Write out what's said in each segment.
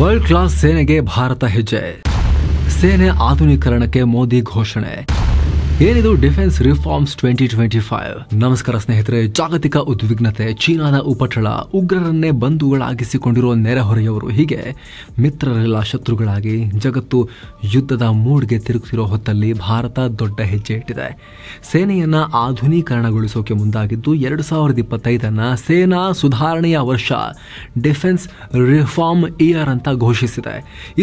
World class ಸೇನೆಗೆ ಭಾರತ ಹೆಜ್ಜೆ. ಸೇನೆ ಆಧುನೀಕರಣಕ್ಕೆ ಮೋದಿ ಘೋಷಣೆ. ಏನಿದು ಡಿಫೆನ್ಸ್ ರಿಫಾರ್ಮ್ಸ್ 2025. ನಮಸ್ಕಾರ ಸ್ನೇಹಿತರೆ. ಜಾಗತಿಕ ಉದ್ವಿಗ್ನತೆ, ಚೀನಾದ ಉಪಟಳ, ಉಗ್ರರನ್ನೇ ಬಂಧುಗಳಾಗಿಸಿಕೊಂಡಿರುವ ನೆರೆಹೊರೆಯವರು, ಹೀಗೆ ಮಿತ್ರರೆಲ್ಲ ಶತ್ರುಗಳಾಗಿ ಜಗತ್ತು ಯುದ್ಧದ ಮೂಡ್ಗೆ ತಿರುಗುತ್ತಿರೋ ಹೊತ್ತಲ್ಲಿ ಭಾರತ ದೊಡ್ಡ ಹೆಜ್ಜೆ ಇಟ್ಟಿದೆ. ಸೇನೆಯನ್ನ ಆಧುನೀಕರಣಗೊಳಿಸೋಕೆ ಮುಂದಾಗಿದ್ದು 2025 ಸೇನಾ ಸುಧಾರಣೆಯ ವರ್ಷ, ಡಿಫೆನ್ಸ್ ರಿಫಾರ್ಮ್ ಇಯರ್ ಅಂತ ಘೋಷಿಸಿದೆ.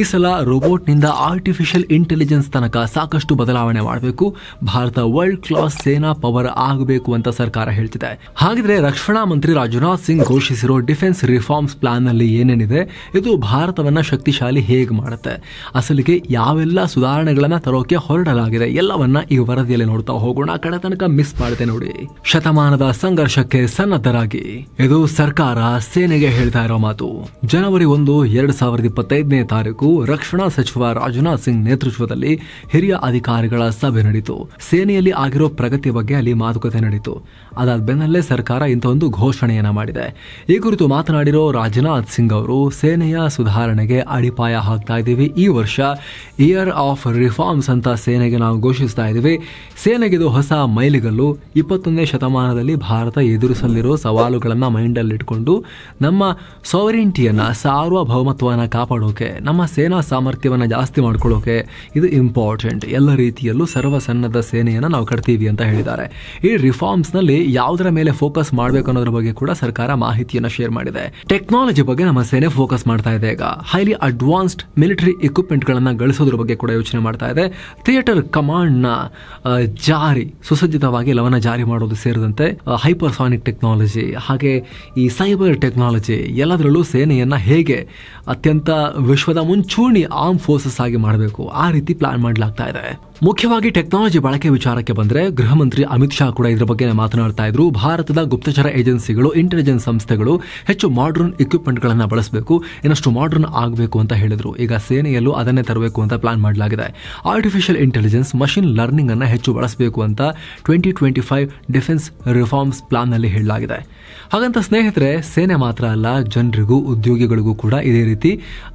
ಈ ಸಲ ರೋಬೋಟ್ನಿಂದ ಆರ್ಟಿಫಿಷಿಯಲ್ ಇಂಟೆಲಿಜೆನ್ಸ್ ತನಕ ಸಾಕಷ್ಟು ಬದಲಾವಣೆ ಮಾಡಬೇಕು. ಭಾರತ ವರ್ಲ್ಡ್ ಕ್ಲಾಸ್ ಸೇನಾ ಪವರ್ ಆಗಬೇಕು ಅಂತ ಸರ್ಕಾರ ಹೇಳ್ತಿದೆ. ಹಾಗಿದ್ರೆ ರಕ್ಷಣಾ ಮಂತ್ರಿ ರಾಜನಾಥ್ ಸಿಂಗ್ ಘೋಷಿಸಿರೋ ಡಿಫೆನ್ಸ್ ರಿಫಾರ್ಮ್ಸ್ ಪ್ಲಾನ್ ನಲ್ಲಿ ಏನೇನಿದೆ, ಇದು ಭಾರತವನ್ನ ಶಕ್ತಿಶಾಲಿ ಹೇಗೆ ಮಾಡುತ್ತೆ, ಅಸಲಿಗೆ ಯಾವೆಲ್ಲ ಸುಧಾರಣೆಗಳನ್ನ ತರೋಕೆ ಹೊರಡಲಾಗಿದೆ, ಎಲ್ಲವನ್ನ ಈ ವರದಿಯಲ್ಲಿ ನೋಡ್ತಾ ಹೋಗೋಣ. ಕಡೆ ತನಕ ಮಿಸ್ ಮಾಡದೆ ನೋಡಿ. ಶತಮಾನದ ಸಂಘರ್ಷಕ್ಕೆ ಸನ್ನದ್ಧರಾಗಿ, ಇದು ಸರ್ಕಾರ ಸೇನೆಗೆ ಹೇಳ್ತಾ ಇರೋ ಮಾತು. ಜನವರಿ 1, 2025 ರಕ್ಷಣಾ ಸಚಿವ ರಾಜನಾಥ್ ಸಿಂಗ್ ನೇತೃತ್ವದಲ್ಲಿ ಹಿರಿಯ ಅಧಿಕಾರಿಗಳ ಸಭೆ ನಡೆಯಿತು. ಸೇನೆಯಲ್ಲಿ ಆಗಿರೋ ಪ್ರಗತಿ ಬಗ್ಗೆ ಅಲ್ಲಿ ಮಾತುಕತೆ ನಡೆಯಿತು. ಅದಾದ ಬೆನ್ನಲ್ಲೇ ಸರ್ಕಾರ ಇಂಥ ಒಂದು ಘೋಷಣೆಯನ್ನ ಮಾಡಿದೆ. ಈ ಕುರಿತು ಮಾತನಾಡಿರೋ ರಾಜನಾಥ್ ಸಿಂಗ್ ಅವರು, ಸೇನೆಯ ಸುಧಾರಣೆಗೆ ಅಡಿಪಾಯ ಹಾಕ್ತಾ ಇದ್ದೀವಿ. ಈ ವರ್ಷ ಇಯರ್ ಆಫ್ ರಿಫಾರ್ಮ್ಸ್ ಅಂತ ಸೇನೆಗೆ ನಾವು ಘೋಷಿಸ್ತಾ ಇದ್ದೀವಿ. ಸೇನೆಗಿದು ಹೊಸ ಮೈಲಿಗಲ್ಲು. 21ನೇ ಶತಮಾನದಲ್ಲಿ ಭಾರತ ಎದುರಿಸಲಿರೋ ಸವಾಲುಗಳನ್ನ ಮೈಂಡಲ್ಲಿ ಇಟ್ಕೊಂಡು ನಮ್ಮ ಸಾವರಿನಿಟಿಯನ್ನ, ಸಾರ್ವಭೌಮತ್ವವನ್ನು ಕಾಪಾಡೋಕೆ, ನಮ್ಮ ಸೇನಾ ಸಾಮರ್ಥ್ಯವನ್ನು ಜಾಸ್ತಿ ಮಾಡ್ಕೊಳ್ಳೋಕೆ ಇದು ಇಂಪಾರ್ಟೆಂಟ್. ಎಲ್ಲ ರೀತಿಯಲ್ಲೂ ಸರ್ವಸನ್ನದ್ಧ ಸೇನೆಯನ್ನು ನಾವು ಕಟ್ತೀವಿ ಅಂತ ಹೇಳಿದ್ದಾರೆ. ಈ ರಿಫಾರ್ಮ್ಸ್ ನಲ್ಲಿ ಯಾವುದರ ಮೇಲೆ ಫೋಕಸ್ ಮಾಡಬೇಕು ಅನ್ನೋದ್ರ ಬಗ್ಗೆ ಕೂಡ ಸರ್ಕಾರ ಮಾಹಿತಿಯನ್ನು ಶೇರ್ ಮಾಡಿದೆ. ಟೆಕ್ನಾಲಜಿ ಬಗ್ಗೆ ನಮ್ಮ ಸೇನೆ ಫೋಕಸ್ ಮಾಡ್ತಾ ಇದೆ. ಈಗ ಹೈಲಿ ಅಡ್ವಾನ್ಸ್ಡ್ ಮಿಲಿಟರಿ ಇಕ್ವಿಪ್ಮೆಂಟ್ ಗಳನ್ನ ಗಳಿಸೋದ್ರ ಬಗ್ಗೆ ಕೂಡ ಯೋಚನೆ ಮಾಡ್ತಾ ಇದೆ. ಥಿಯೇಟರ್ ಕಮಾಂಡ್ ನ ಸುಸಜ್ಜಿತವಾಗಿ ಎಲ್ಲವನ್ನ ಜಾರಿ ಮಾಡೋದು ಸೇರಿದಂತೆ ಹೈಪರ್ಸಾನಿಕ್ ಟೆಕ್ನಾಲಜಿ, ಹಾಗೆ ಈ ಸೈಬರ್ ಟೆಕ್ನಾಲಜಿ, ಎಲ್ಲದರಲ್ಲೂ ಸೇನೆಯನ್ನ ಹೇಗೆ ಅತ್ಯಂತ ವಿಶ್ವದ ಮುಂಚೂಣಿ ಆರ್ಮ್ ಫೋರ್ಸಸ್ ಆಗಿ ಮಾಡಬೇಕು, ಆ ರೀತಿ ಪ್ಲಾನ್ ಮಾಡಲಾಗ್ತಾ ಇದೆ. ಮುಖ್ಯವಾಗಿ ಟೆಕ್ನಾಲಜಿ ಬಳಕೆ ವಿಚಾರಕ್ಕೆ ಬಂದ್ರೆ, ಗೃಹ ಮಂತ್ರಿ ಅಮಿತ್ ಶಾ ಕೂಡ ಇದರ ಬಗ್ಗೆ ಮಾತನಾಡ್ತಾ ಇದ್ರು. ಭಾರತದ ಗುಪ್ತಚರ ಏಜೆನ್ಸಿಗಳು, ಇಂಟೆಲಿಜೆನ್ಸ್ ಸಂಸ್ಥೆಗಳು ಹೆಚ್ಚು ಮಾಡರ್ನ್ ಇಕ್ವಿಪ್ಮೆಂಟ್ ಗಳನ್ನ ಬಳಸಬೇಕು, ಇನ್ನಷ್ಟು ಮಾಡರ್ನ್ ಆಗಬೇಕು ಅಂತ ಹೇಳಿದ್ರು. ಈಗ ಸೇನೆಯಲ್ಲೂ ಅದನ್ನೇ ತರಬೇಕು ಅಂತ ಪ್ಲಾನ್ ಮಾಡಲಾಗಿದೆ. ಆರ್ಟಿಫಿಷಿಯಲ್ ಇಂಟೆಲಿಜೆನ್ಸ್, ಮಷಿನ್ ಲರ್ನಿಂಗ್ ಅನ್ನ ಹೆಚ್ಚು ಬಳಸಬೇಕು ಅಂತ 2025 ಡಿಫೆನ್ಸ್ ರಿಫಾರ್ಮ್ಸ್ ಪ್ಲಾನ್ ನಲ್ಲಿ ಹೇಳಲಾಗಿದೆ. ಹಾಗಂತ ಸ್ನೇಹಿತರೆ, ಸೇನೆ ಮಾತ್ರ ಅಲ್ಲ, ಜನರಿಗೂ ಉದ್ಯೋಗಿಗಳಿಗೂ ಕೂಡ ಇದೇ ರೀತಿ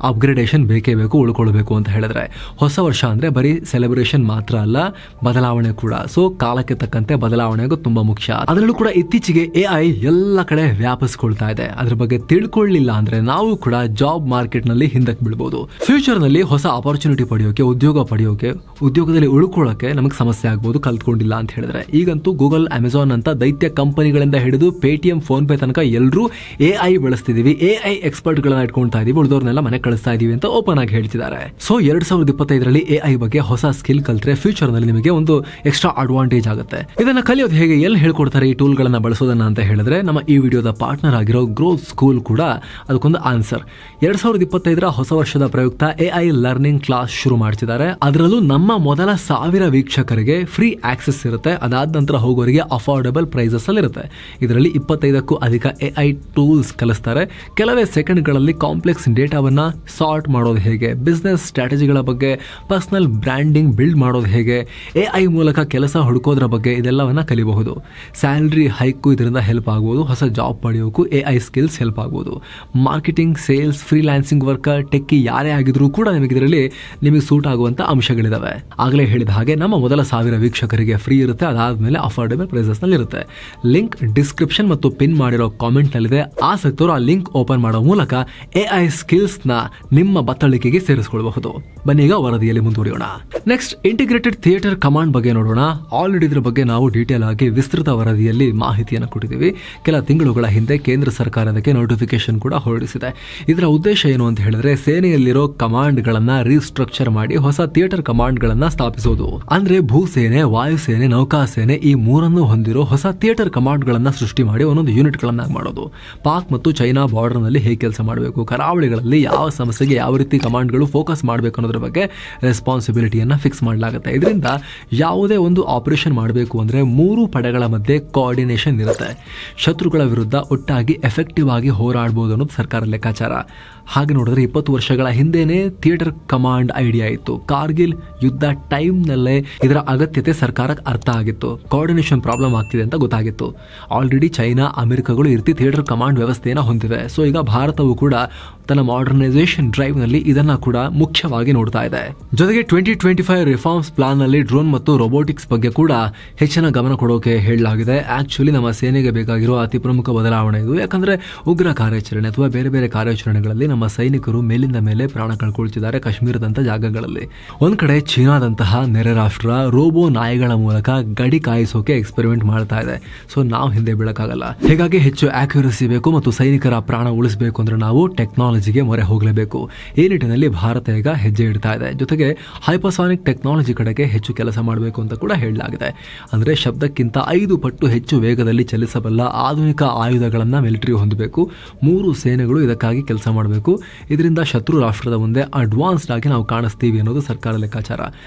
ಅಪ್ಗ್ರೇಡೇಷನ್ ಬೇಕೇ ಬೇಕು, ಉಳ್ಕೊಳ್ಬೇಕು ಅಂತ ಹೇಳಿದ್ರೆ. ಹೊಸ ವರ್ಷ ಅಂದ್ರೆ ಬರೀ ಸೆಲೆಬ್ರೇಷನ್ ಮಾತ್ರ ಅಲ್ಲ, ಬದಲಾವಣೆ ಕೂಡ. ಸೊ ಕಾಲಕ್ಕೆ ತಕ್ಕಂತೆ ಬದಲಾವಣೆಗೂ ತುಂಬಾ ಮುಖ್ಯ. ಅದರಲ್ಲೂ ಕೂಡ ಇತ್ತೀಚೆಗೆ AI ಎಲ್ಲ ಕಡೆ ವ್ಯಾಪಿಸ್ಕೊಳ್ತಾ ಇದೆ. ಅದ್ರ ಬಗ್ಗೆ ತಿಳ್ಕೊಳ್ಳಿಲ್ಲ ಅಂದ್ರೆ ನಾವು ಕೂಡ ಜಾಬ್ ಮಾರ್ಕೆಟ್ ನಲ್ಲಿ ಹಿಂದಕ್ಕೆ ಬೀಳ್ಬಹುದು. ಫ್ಯೂಚರ್ ನಲ್ಲಿ ಹೊಸ ಆಪರ್ಚುನಿಟಿ ಪಡೆಯೋಕೆ, ಉದ್ಯೋಗ ಪಡೆಯೋಕೆ, ಉದ್ಯೋಗದಲ್ಲಿ ಉಳ್ಕೊಳ್ಳೋಕೆ ನಮಗೆ ಸಮಸ್ಯೆ ಆಗ್ಬಹುದು ಕಲ್ತ್ಕೊಂಡಿಲ್ಲ ಅಂತ ಹೇಳಿದ್ರೆ. ಈಗಂತೂ ಗೂಗಲ್, ಅಮೆಜಾನ್ ಅಂತ ದೈತ್ಯ ಕಂಪನಿಗಳಿಂದ ಹಿಡಿದು ಪೇಟಿಎಂ, ಫೋನ್ ಪೇ ತನಕ ಎಲ್ಲರೂ AI ಬಳಸ್ತಿದೀವಿ, AI ಎಕ್ಸ್ಪರ್ಟ್ ಗಳನ್ನ ಇಟ್ಕೊಳ್ತಾ ಇದೀವಿ, ಉಳಿದವ್ರನ್ನೆಲ್ಲ ಮನೆ ಕಳಿಸ್ತಾ ಇದೀವಿ ಅಂತ ಓಪನ್ ಆಗಿ ಹೇಳ್ತಿದ್ದಾರೆ. ಸೊ 2025 AI ಬಗ್ಗೆ ಹೊಸ ಸ್ಕಿಲ್ ಕಲ್ತ್ರೆ ಫ್ಯೂಚರ್ ನಲ್ಲಿ ನಿಮಗೆ ಒಂದು ಎಕ್ಸ್ಟ್ರಾ ಅಡ್ವಾಂಟೇಜ್ ಆಗುತ್ತೆ. ಇದನ್ನ ಕಲಿಯೋದು ಹೇಗೆ, ಎಲ್ಲಿ ಹೇಳ್ಕೊಡ್ತಾರೆ ಈ ಟೂಲ್ ಗಳನ್ನ ಬಳಸೋದನ್ನ ಅಂತ ಹೇಳಿದ್ರೆ, ನಮ್ಮ ಈ ವಿಡಿಯೋದ ಪಾರ್ಟ್ನರ್ ಆಗಿರೋ ಗ್ರೋತ್ ಸ್ಕೂಲ್ ಕೂಡ ಅದಕ್ಕೊಂದು ಆನ್ಸರ್. 2025 ಹೊಸ ವರ್ಷದ ಪ್ರಯುಕ್ತ AI ಲರ್ನಿಂಗ್ ಕ್ಲಾಸ್ ಶುರು ಮಾಡ್ತಿದ್ದಾರೆ. ಅದರಲ್ಲೂ ನಮ್ಮ ಮೊದಲ 1000 ವೀಕ್ಷಕರಿಗೆ ಫ್ರೀ ಆಕ್ಸೆಸ್ ಇರುತ್ತೆ. ಅದಾದ ನಂತರ ಹೋಗೋರಿಗೆ ಅಫೋರ್ಡಬಲ್ ಪ್ರೈಸಸ್ ಅಲ್ಲಿ ಇರುತ್ತೆ. ಇದರಲ್ಲಿ 25ಕ್ಕೂ ಅಧಿಕ AI ಟೂಲ್ಸ್ ಕಲಿಸ್ತಾರೆ. ಕೆಲವೇ ಸೆಕೆಂಡ್ಗಳಲ್ಲಿ ಕಾಂಪ್ಲೆಕ್ಸ್ ಡೇಟಾವನ್ನ ಸಾರ್ಟ್ ಮಾಡೋದು ಹೇಗೆ, ಬಿಸ್ನೆಸ್ ಸ್ಟ್ರಾಟಜಿಗಳ ಬಗ್ಗೆ, ಪರ್ಸನಲ್ ಬ್ರ್ಯಾಂಡಿಂಗ್ ಬಿಲ್ಡ್ ಮಾಡೋದು ಹೇಗೆ, AI ಮೂಲಕ ಕೆಲಸ ಹುಡುಕೋದ್ರ ಬಗ್ಗೆ, ಇದೆಲ್ಲವನ್ನ ಕಲಿಬಹುದು. ಸ್ಯಾಲರಿ ಹೈಕು ಇದರಿಂದ ಹೆಲ್ಪ್ ಆಗಬಹುದು. ಹೊಸ ಜಾಬ್ ಪಡೆಯೋಕು AI ಸ್ಕಿಲ್ಸ್ ಹೆಲ್ಪ್ ಆಗಬಹುದು. Marketing, sales, freelancing worker, techie ಯಾರೇ ಆಗಿದ್ರು ಕೂಡ ನಿಮಗೆ ಸೂಟ್ ಆಗುವಂತ ಅಂಶಗಳಿದಾವೆ. ಆಗಲೇ ಹೇಳಿದ ಹಾಗೆ ನಮ್ಮ ಮೊದಲ 1000 ವೀಕ್ಷಕರಿಗೆ ಫ್ರೀ ಇರುತ್ತೆ. ಅದಾದ್ಮೇಲೆ ಅಫೋರ್ಡಬಲ್ ಪ್ರೈಸಸ್ ನಲ್ಲಿ ಇರುತ್ತೆ. ಲಿಂಕ್ ಡಿಸ್ಕ್ರಿಪ್ಷನ್ ಮತ್ತು ಪಿನ್ ಮಾಡಿರೋ ಕಾಮೆಂಟ್ ನಲ್ಲಿದೆ. ಆಸಕ್ತರು ಆ ಲಿಂಕ್ ಓಪನ್ ಮಾಡೋ ಮೂಲಕ AI ಸ್ಕಿಲ್ಸ್ ನ ನಿಮ್ಮ ಬತ್ತಳಿಕೆಗೆ ಸೇರಿಸಿಕೊಳ್ಳಬಹುದು. ಬನ್ನಿ ಈಗ ವರದಿಯಲ್ಲಿ ಮುಂದುವರಿಯೋಣ. ನೆಕ್ಸ್ಟ್, ಇಂಟಿಗ್ರೇಟೆಡ್ ಥಿಯೇಟರ್ ಕಮಾಂಡ್ ಬಗ್ಗೆ ನೋಡೋಣ. ಆಲ್ರೆಡಿ ಇದ್ರ ಬಗ್ಗೆ ನಾವು ಡೀಟೇಲ್ ಆಗಿ ವಿಸ್ತೃತ ವರದಿಯಲ್ಲಿ ಮಾಹಿತಿಯನ್ನು ಕೊಟ್ಟಿದ್ದೀವಿ. ಕೆಲ ತಿಂಗಳುಗಳ ಹಿಂದೆ ಕೇಂದ್ರ ಸರ್ಕಾರ ಅದಕ್ಕೆ ನೋಟಿಫಿಕೇಶನ್ ಕೂಡ ಹೊರಡಿಸಿದೆ. ಇದರ ಉದ್ದೇಶ ಏನು ಅಂತ ಹೇಳಿದ್ರೆ, ಸೇನೆಯಲ್ಲಿರೋ ಕಮಾಂಡ್ ಗಳನ್ನ ರೀಸ್ಟ್ರಕ್ಚರ್ ಮಾಡಿ ಹೊಸ ಥಿಯೇಟರ್ ಕಮಾಂಡ್ ಗಳನ್ನ ಸ್ಥಾಪಿಸೋದು. ಅಂದ್ರೆ ಭೂಸೇನೆ, ವಾಯುಸೇನೆ, ನೌಕಾಸೇನೆ ಈ ಮೂರನ್ನು ಹೊಂದಿರೋ ಹೊಸ ಥಿಯೇಟರ್ ಕಮಾಂಡ್ ಗಳನ್ನ ಸೃಷ್ಟಿ ಮಾಡಿ ಒಂದೊಂದು ಯೂನಿಟ್ ಗಳನ್ನಾಗಿ ಮಾಡೋದು. ಪಾಕ್ ಮತ್ತು ಚೈನಾ ಬಾರ್ಡರ್ ನಲ್ಲಿ ಹೇಗೆ ಕೆಲಸ ಮಾಡಬೇಕು, ಕರಾವಳಿಗಳಲ್ಲಿ ಯಾವ ಸಮಸ್ಯೆಗೆ ಯಾವ ರೀತಿ ಕಮಾಂಡ್ಗಳು ಫೋಕಸ್ ಮಾಡಬೇಕು ಅನ್ನೋದ್ರ ಬಗ್ಗೆ ರೆಸ್ಪಾನ್ಸಿಬಿಲಿಟಿಯನ್ನ ಫಿಕ್ಸ್ ಮಾಡಲಾಗುತ್ತೆ. ಹೇಳಲಾಗುತ್ತೆ. ಇದರಿಂದ ಯಾವುದೇ ಒಂದು ಆಪರೇಷನ್ ಮಾಡಬೇಕು ಅಂದರೆ 3 ಪಡೆಗಳ ಮಧ್ಯೆ ಕೋಆರ್ಡಿನೇಷನ್ ಇರುತ್ತೆ. ಶತ್ರುಗಳ ವಿರುದ್ಧ ಒಟ್ಟಾಗಿ ಎಫೆಕ್ಟಿವ್ ಆಗಿ ಹೋರಾಡಬಹುದು ಅನ್ನೋದು ಸರ್ಕಾರ ಲೆಕ್ಕಾಚಾರ. ಹಾಗೆ ನೋಡಿದ್ರೆ 20 ವರ್ಷಗಳ ಹಿಂದೆನೇ ಥಿಯೇಟರ್ ಕಮಾಂಡ್ ಐಡಿಯಾ ಇತ್ತು. ಕಾರ್ಗಿಲ್ ಯುದ್ಧ ಟೈಮ್ನಲ್ಲೇ ಇದರ ಅಗತ್ಯತೆ ಸರ್ಕಾರಕ್ಕೆ ಅರ್ಥ ಆಗಿತ್ತು. ಕೋಆರ್ಡಿನೇಷನ್ ಪ್ರಾಬ್ಲಮ್ ಆಗ್ತಿದೆ ಅಂತ ಗೊತ್ತಾಗಿತ್ತು. ಆಲ್ರೆಡಿ ಚೈನಾ, ಅಮೆರಿಕಗಳು ಈ ರೀತಿ ಥಿಯೇಟರ್ ಕಮಾಂಡ್ ವ್ಯವಸ್ಥೆಯನ್ನು ಹೊಂದಿವೆ. ಸೊ ಈಗ ಭಾರತವು ಕೂಡ ತನ್ನ ಮಾಡರ್ನೈಸೇಷನ್ ಡ್ರೈವ್ ನಲ್ಲಿ ಇದನ್ನ ಕೂಡ ಮುಖ್ಯವಾಗಿ ನೋಡ್ತಾ ಇದೆ. ಜೊತೆಗೆ 2025 ರಿಫಾರ್ಮ್ಸ್ ಪ್ಲಾನ್ ನಲ್ಲಿ ಡ್ರೋನ್ ಮತ್ತು ರೋಬೋಟಿಕ್ಸ್ ಬಗ್ಗೆ ಕೂಡ ಹೆಚ್ಚಿನ ಗಮನ ಕೊಡೋಕೆ ಹೇಳಲಾಗಿದೆ. ಆಕ್ಚುಲಿ ನಮ್ಮ ಸೇನೆಗೆ ಬೇಕಾಗಿರುವ ಅತಿ ಪ್ರಮುಖ ಬದಲಾವಣೆ ಇದು. ಯಾಕಂದ್ರೆ ಉಗ್ರ ಕಾರ್ಯಾಚರಣೆ ಅಥವಾ ಬೇರೆ ಬೇರೆ ಕಾರ್ಯಾಚರಣೆಗಳಲ್ಲಿ ನಮ್ಮ ಸೈನಿಕರು ಮೇಲಿಂದ ಮೇಲೆ ಪ್ರಾಣ ಕಳ್ಕೊಳ್ತಿದ್ದಾರೆ ಕಾಶ್ಮೀರದಂತ ಜಾಗಗಳಲ್ಲಿ. ಒಂದ್ ಕಡೆ ಚೀನಾದಂತಹ ನೆರೆ ರಾಷ್ಟ್ರ ರೋಬೋ ನಾಯಿಗಳ ಮೂಲಕ ಗಡಿ ಕಾಯಿಸೋಕೆ ಎಕ್ಸ್ಪೆರಿಮೆಂಟ್ ಮಾಡ್ತಾ ಇದೆ. ಸೊ ನಾವು ಹಿಂದೆ ಬೀಳಕ್ಕಾಗಲ್ಲ. ಹೀಗಾಗಿ ಹೆಚ್ಚು ಆಕ್ಯುರಸಿ ಬೇಕು ಮತ್ತು ಸೈನಿಕರ ಪ್ರಾಣ ಉಳಿಸಬೇಕು ಅಂದ್ರೆ ನಾವು ಟೆಕ್ನಾಲಜಿಗೆ ಮೊರೆ ಹೋಗಲೇಬೇಕು. ಈ ನಿಟ್ಟಿನಲ್ಲಿ ಭಾರತ ಈಗ ಹೆಜ್ಜೆ ಇಡ್ತಾ ಇದೆ. ಜೊತೆಗೆ ಹೈಪರ್ಸಾನಿಕ್ ಟೆಕ್ನಾಲಜಿ ಕಡೆಗೆ ಹೆಚ್ಚು ಕೆಲಸ ಮಾಡಬೇಕು ಅಂತ ಕೂಡ ಹೇಳಲಾಗಿದೆ. ಅಂದ್ರೆ ಶಬ್ದಕ್ಕಿಂತ 5 ಪಟ್ಟು ಹೆಚ್ಚು ವೇಗದಲ್ಲಿ ಚಲಿಸಬಲ್ಲ ಆಧುನಿಕ ಆಯುಧಗಳನ್ನ ಮಿಲಿಟರಿ ಹೊಂದಬೇಕು. 3 ಸೇನೆಗಳು ಇದಕ್ಕಾಗಿ ಕೆಲಸ ಮಾಡಬೇಕು. ಇದರಿಂದ ಶತ್ರು ರಾಷ್ಟ್ರದ ಮುಂದೆ ಅಡ್ವಾನ್ಸ್ಡ್ ಆಗಿ ನಾವು ಕಾಣಿಸ್ತೀವಿ ಅನ್ನೋದು ಸರ್ಕಾರ ಲೆಕ್ಕಾಚಾರ.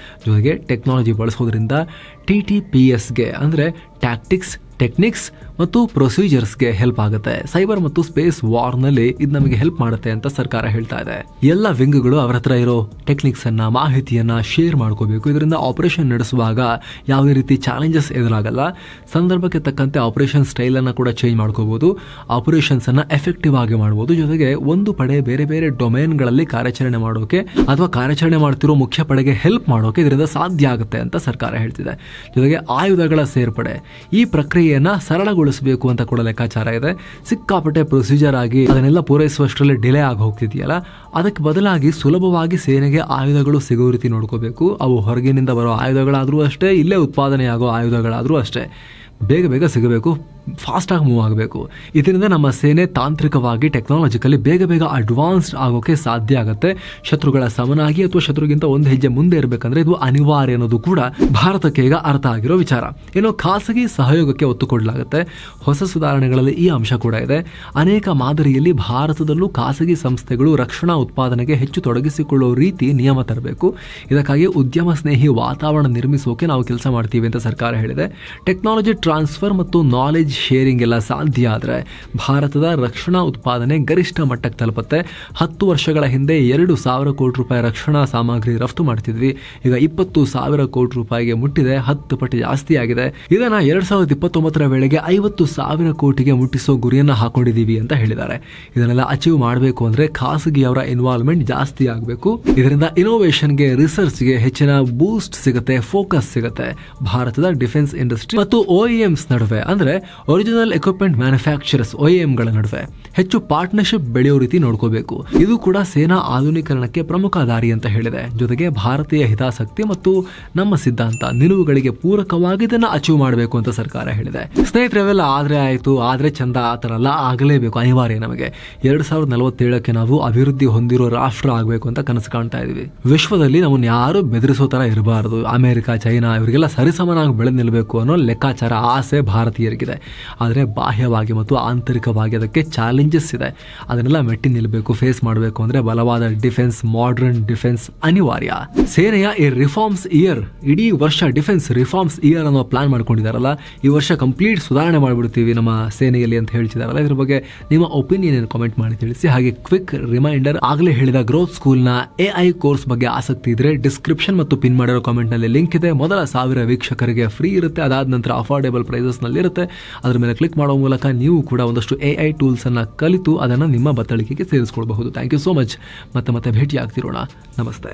ಜೊತೆಗೆ ಟೆಕ್ನಾಲಜಿ ಬಳಸೋದ್ರಿಂದ TTPSಗೆ ಅಂದ್ರೆ ಟ್ಯಾಕ್ಟಿಕ್ಸ್, ಟೆಕ್ನಿಕ್ಸ್ ಮತ್ತು ಪ್ರೊಸೀಜರ್ಸ್ಗೆ ಹೆಲ್ಪ್ ಆಗುತ್ತೆ. ಸೈಬರ್ ಮತ್ತು ಸ್ಪೇಸ್ ವಾರ್ನಲ್ಲಿ ಇದು ನಮಗೆ ಹೆಲ್ಪ್ ಮಾಡುತ್ತೆ ಅಂತ ಸರ್ಕಾರ ಹೇಳ್ತಾ ಇದೆ. ಎಲ್ಲ ವಿಂಗ್ಗಳು ಅವರ ಹತ್ರ ಇರೋ ಟೆಕ್ನಿಕ್ಸ್ ಅನ್ನ, ಮಾಹಿತಿಯನ್ನ ಶೇರ್ ಮಾಡ್ಕೋಬೇಕು. ಇದರಿಂದ ಆಪರೇಷನ್ ನಡೆಸುವಾಗ ಯಾವುದೇ ರೀತಿ ಚಾಲೆಂಜಸ್ ಎದುರಾಗಲ್ಲ. ಸಂದರ್ಭಕ್ಕೆ ತಕ್ಕಂತೆ ಆಪರೇಷನ್ ಸ್ಟೈಲ್ ಅನ್ನ ಕೂಡ ಚೇಂಜ್ ಮಾಡ್ಕೋಬಹುದು. ಆಪರೇಷನ್ಸ್ ಅನ್ನ ಎಫೆಕ್ಟಿವ್ ಆಗಿ ಮಾಡಬಹುದು. ಜೊತೆಗೆ ಒಂದು ಪಡೆ ಬೇರೆ ಬೇರೆ ಡೊಮೇನ್ಗಳಲ್ಲಿ ಕಾರ್ಯಾಚರಣೆ ಮಾಡೋಕೆ ಅಥವಾ ಕಾರ್ಯಾಚರಣೆ ಮಾಡ್ತಿರೋ ಮುಖ್ಯ ಪಡೆಗೆ ಹೆಲ್ಪ್ ಮಾಡೋಕೆ ಇದರಿಂದ ಸಾಧ್ಯ ಆಗುತ್ತೆ ಅಂತ ಸರ್ಕಾರ ಹೇಳ್ತಿದೆ. ಜೊತೆಗೆ ಆಯುಧಗಳ ಸೇರ್ಪಡೆ ಈ ಪ್ರಕ್ರಿಯೆಯನ್ನ ಸರಳಗೊಳಿಸಬೇಕು ಅಂತ ಕೂಡ ಲೆಕ್ಕಾಚಾರ ಇದೆ. ಸಿಕ್ಕಾಪಟ್ಟೆ ಪ್ರೊಸೀಜರ್ ಆಗಿ ಅದನ್ನೆಲ್ಲ ಪೂರೈಸುವಷ್ಟರಲ್ಲಿ ಡಿಲೇ ಆಗಿ ಹೋಗ್ತಿದೆಯಲ್ಲ, ಅದಕ್ಕೆ ಬದಲಾಗಿ ಸುಲಭವಾಗಿ ಸೇನೆಗೆ ಆಯುಧಗಳು ಸಿಗೋ ರೀತಿ ನೋಡ್ಕೋಬೇಕು. ಅವು ಹೊರಗಿನಿಂದ ಬರೋ ಆಯುಧಗಳಾದ್ರೂ ಅಷ್ಟೇ, ಇಲ್ಲೇ ಉತ್ಪಾದನೆ ಆಗೋ ಆಯುಧಗಳಾದ್ರೂ ಅಷ್ಟೇ, ಬೇಗ ಬೇಗ ಸಿಗಬೇಕು, ಫಾಸ್ಟ್ ಆಗಿ ಮೂವ್ ಆಗಬೇಕು. ಇದರಿಂದ ನಮ್ಮ ಸೇನೆ ತಾಂತ್ರಿಕವಾಗಿ ಟೆಕ್ನಾಲಜಿಕಲಿ ಬೇಗ ಬೇಗ ಅಡ್ವಾನ್ಸ್ಡ್ ಆಗೋಕೆ ಸಾಧ್ಯ ಆಗುತ್ತೆ. ಶತ್ರುಗಳ ಸಮನಾಗಿ ಅಥವಾ ಶತ್ರುಗಿಂತ ಒಂದು ಹೆಜ್ಜೆ ಮುಂದೆ ಇರಬೇಕಂದ್ರೆ ಇದು ಅನಿವಾರ್ಯ ಅನ್ನೋದು ಕೂಡ ಭಾರತಕ್ಕೆ ಈಗ ಅರ್ಥ ಆಗಿರೋ ವಿಚಾರ. ಇನ್ನು ಖಾಸಗಿ ಸಹಯೋಗಕ್ಕೆ ಒತ್ತು ಕೊಡಲಾಗುತ್ತೆ. ಹೊಸ ಸುಧಾರಣೆಗಳಲ್ಲಿ ಈ ಅಂಶ ಕೂಡ ಇದೆ. ಅನೇಕ ಮಾದರಿಯಲ್ಲಿ ಭಾರತದಲ್ಲೂ ಖಾಸಗಿ ಸಂಸ್ಥೆಗಳು ರಕ್ಷಣಾ ಉತ್ಪಾದನೆಗೆ ಹೆಚ್ಚು ತೊಡಗಿಸಿಕೊಳ್ಳುವ ರೀತಿ ನಿಯಮ ತರಬೇಕು. ಇದಕ್ಕಾಗಿ ಉದ್ಯಮ ಸ್ನೇಹಿ ವಾತಾವರಣ ನಿರ್ಮಿಸೋಕೆ ನಾವು ಕೆಲಸ ಮಾಡ್ತೀವಿ ಅಂತ ಸರ್ಕಾರ ಹೇಳಿದೆ. ಟೆಕ್ನಾಲಜಿ ಟ್ರಾನ್ಸ್ಫರ್ ಮತ್ತು ನಾಲೆಜ್ ಶೇರಿಂಗ್ ಎಲ್ಲ ಸಾಧ್ಯ ಆದರೆ ಭಾರತದ ರಕ್ಷಣಾ ಉತ್ಪಾದನೆ ಗರಿಷ್ಠ ಮಟ್ಟಕ್ಕೆ ತಲುಪುತ್ತೆ. 10 ವರ್ಷಗಳ ಹಿಂದೆ 2,000 ಕೋಟಿ ರೂಪಾಯಿ ರಕ್ಷಣಾ ಸಾಮಗ್ರಿ ರಫ್ತು ಮಾಡ್ತಿದ್ವಿ. ಈಗ 20,000 ಕೋಟಿ ರೂಪಾಯಿಗೆ ಮುಟ್ಟಿದೆ. 10 ಪಟ್ಟು ಜಾಸ್ತಿ ಆಗಿದೆ. ಇದನ್ನ 2029 ವೇಳೆಗೆ 50,000 ಕೋಟಿಗೆ ಮುಟ್ಟಿಸೋ ಗುರಿಯನ್ನ ಹಾಕೊಂಡಿದೀವಿ ಅಂತ ಹೇಳಿದ್ದಾರೆ. ಇದನ್ನೆಲ್ಲ ಅಚೀವ್ ಮಾಡಬೇಕು ಅಂದ್ರೆ ಖಾಸಗಿಯವರ ಇನ್ವಾಲ್ವ್ಮೆಂಟ್ ಜಾಸ್ತಿ ಆಗಬೇಕು. ಇದರಿಂದ ಇನೋವೇಷನ್ಗೆ, ರಿಸರ್ಚ್ಗೆ ಹೆಚ್ಚಿನ ಬೂಸ್ಟ್ ಸಿಗುತ್ತೆ, ಫೋಕಸ್ ಸಿಗುತ್ತೆ. ಭಾರತದ ಡಿಫೆನ್ಸ್ ಇಂಡಸ್ಟ್ರಿ ಮತ್ತು OEMs ನಡುವೆ ಅಂದ್ರೆ ಒರಿಜಿನಲ್ ಎಕ್ವಿಪ್ಮೆಂಟ್ ಮ್ಯಾನುಫ್ಯಾಕ್ಚರರ್ಸ್ OEMಗಳ ನಡುವೆ ಹೆಚ್ಚು ಪಾರ್ಟ್ನರ್ಶಿಪ್ ಬೆಳೆಯೋ ರೀತಿ ನೋಡ್ಕೋಬೇಕು. ಇದು ಕೂಡ ಸೇನಾ ಆಧುನೀಕರಣಕ್ಕೆ ಪ್ರಮುಖ ದಾರಿ ಅಂತ ಹೇಳಿದೆ. ಜೊತೆಗೆ ಭಾರತೀಯ ಹಿತಾಸಕ್ತಿ ಮತ್ತು ನಮ್ಮ ಸಿದ್ಧಾಂತ ನಿಲುವುಗಳಿಗೆ ಪೂರಕವಾಗಿ ಇದನ್ನ ಅಚೀವ್ ಮಾಡಬೇಕು ಅಂತ ಸರ್ಕಾರ ಹೇಳಿದೆ. ಸ್ನೇಹಿತರೆ, ಅವೆಲ್ಲ ಆದ್ರೆ ಆಯ್ತು, ಆದ್ರೆ ಚಂದ, ಆ ಥರ ಎಲ್ಲ ಆಗಲೇಬೇಕು, ಅನಿವಾರ್ಯ. ನಮಗೆ 2047ಕ್ಕೆ ನಾವು ಅಭಿವೃದ್ಧಿ ಹೊಂದಿರೋ ರಾಷ್ಟ್ರ ಆಗಬೇಕು ಅಂತ ಕನಸು ಕಾಣ್ತಾ ಇದೀವಿ. ವಿಶ್ವದಲ್ಲಿ ನಮ್ಮನ್ನು ಯಾರು ಬೆದರಿಸೋ ತರ ಇರಬಾರದು. ಅಮೆರಿಕ, ಚೈನಾ ಇವರಿಗೆಲ್ಲ ಸರಿಸಮನಾಗಿ ಬೆಳೆದು ನಿಲ್ಲಬೇಕು ಅನ್ನೋ ಲೆಕ್ಕಾಚಾರ, ಆಸೆ ಭಾರತೀಯರಿಗಿದೆ. ಆದರೆ ಬಾಹ್ಯವಾಗಿ ಮತ್ತು ಆಂತರಿಕವಾಗಿ ಅದಕ್ಕೆ ಚಾಲೆಂಜಸ್ ಇದೆ. ಅದನ್ನೆಲ್ಲ ಮೆಟ್ಟಿ ನಿಲ್ಲಬೇಕು, ಫೇಸ್ ಮಾಡಬೇಕು ಅಂದ್ರೆ ಬಲವಾದ ಡಿಫೆನ್ಸ್, ಮಾಡರ್ನ್ ಡಿಫೆನ್ಸ್ ಅನಿವಾರ್ಯ. ಸೇನೆಯ ಈ ರಿಫಾರ್ಮ್ಸ್ ಇಯರ್, ಇಡೀ ವರ್ಷ ಡಿಫೆನ್ಸ್ ರಿಫಾರ್ಮ್ಸ್ ಇಯರ್ ಅನ್ನೋ ಪ್ಲಾನ್ ಮಾಡ್ಕೊಂಡಿದಾರಲ್ಲ, ಈ ವರ್ಷ ಕಂಪ್ಲೀಟ್ ಸುಧಾರಣೆ ಮಾಡ್ಬಿಡ್ತೀವಿ ನಮ್ಮ ಸೇನೆಯಲ್ಲಿ ಅಂತ ಹೇಳ್ತಿದಾರಲ್ಲ, ಇದ್ರ ಬಗ್ಗೆ ನಿಮ್ಮ ಒಪಿನಿಯನ್ ಕಾಮೆಂಟ್ ಮಾಡಿ ತಿಳಿಸಿ. ಹಾಗೆ ಕ್ವಿಕ್ ರಿಮೈಂಡರ್, ಆಗಲೇ ಹೇಳಿದ ಗ್ರೋತ್ ಸ್ಕೂಲ್ನ AI ಕೋರ್ಸ್ ಬಗ್ಗೆ ಆಸಕ್ತಿ ಇದ್ರೆ ಡಿಸ್ಕ್ರಿಪ್ಷನ್ ಮತ್ತು ಪಿನ್ ಮಾಡಿರೋ ಕಾಮೆಂಟ್ ನಲ್ಲಿ ಲಿಂಕ್ ಇದೆ. ಮೊದಲ 1000 ವೀಕ್ಷಕರಿಗೆ ಫ್ರೀ ಇರುತ್ತೆ. ಅದಾದ ನಂತರ ಅಫೋರ್ಡೆಬಲ್ ಪ್ರೈಸಸ್ ನಲ್ಲಿ ಇರುತ್ತೆ. ಅದರ ಮೇಲೆ ಕ್ಲಿಕ್ ಮಾಡೋ ಮೂಲಕ ನೀವು ಕೂಡ ಒಂದಷ್ಟು AI ಟೂಲ್ಸ್ ಅನ್ನ ಕಲಿತು ಅದನ್ನ ನಿಮ್ಮ ಬತ್ತಳಿಕೆಗೆ ಸೇರಿಸಿಕೊಳ್ಳಬಹುದು. Thank you so much. ಮತ್ತೆ ಭೇಟಿ ಆಗ್ತಿರೋಣ. ನಮಸ್ತೆ.